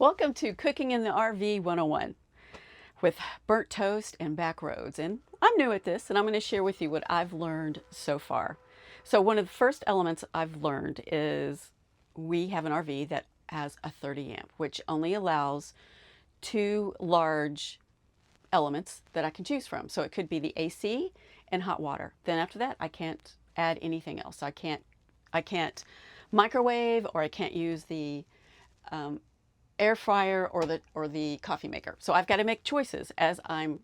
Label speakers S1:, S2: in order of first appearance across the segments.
S1: Welcome to Cooking in the RV 101 with burnt toast and back roads. And I'm new at this and I'm going to share with you what I've learned so far. So one of the first elements I've learned is we have an RV that has a 30 amp, which only allows two large elements that I can choose from. So it could be the AC and hot water. Then after that, I can't add anything else. I can't microwave, or I can't use the air fryer or the coffee maker. So I've got to make choices as I'm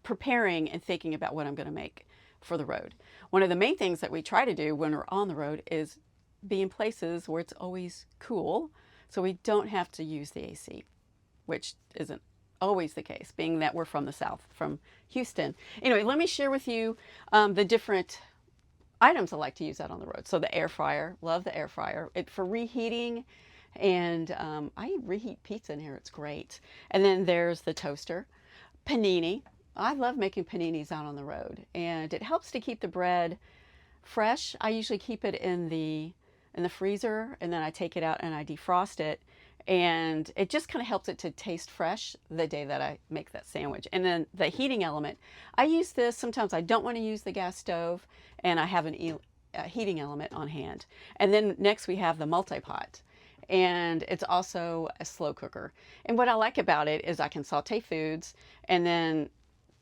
S1: preparing and thinking about what I'm going to make for the road. One of the main things that we try to do when we're on the road is be in places where it's always cool, so we don't have to use the AC, which isn't always the case, being that we're from the South, from Houston. Anyway, let me share with you the different items I like to use out on the road. So the air fryer, love the air fryer. For reheating, and I reheat pizza in here, it's great. And then there's the toaster. Panini, I love making paninis out on the road, and it helps to keep the bread fresh. I usually keep it in the freezer, and then I take it out and I defrost it, and it just kind of helps it to taste fresh the day that I make that sandwich. And then the heating element, I use this sometimes. I don't want to use the gas stove, and I have a heating element on hand. And then next we have the multi-pot, and it's also a slow cooker. And what I like about it is I can saute foods and then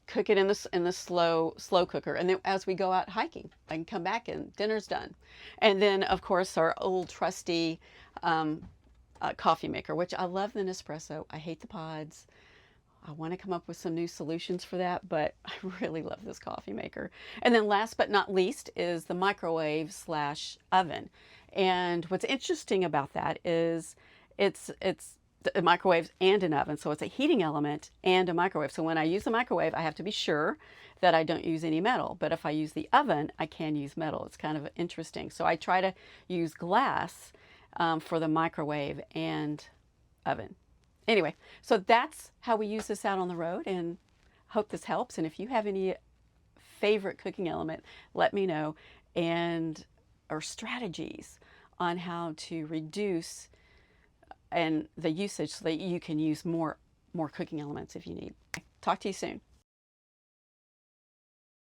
S1: cook it in the slow cooker, and then as we go out hiking, I can come back and dinner's done. And then of course our old trusty coffee maker, which I love the Nespresso. I hate the pods. I want to come up with some new solutions for that, but I really love this coffee maker. And then last but not least is the microwave slash oven. And what's interesting about that is it's a microwave and an oven. So it's a heating element and a microwave. So when I use the microwave, I have to be sure that I don't use any metal. But if I use the oven, I can use metal. It's kind of interesting. So I try to use glass for the microwave and oven. Anyway, so that's how we use this out on the road, and hope this helps. And if you have any favorite cooking element, let me know, and or strategies on how to reduce and the usage so that you can use more cooking elements if you need. Talk to you soon.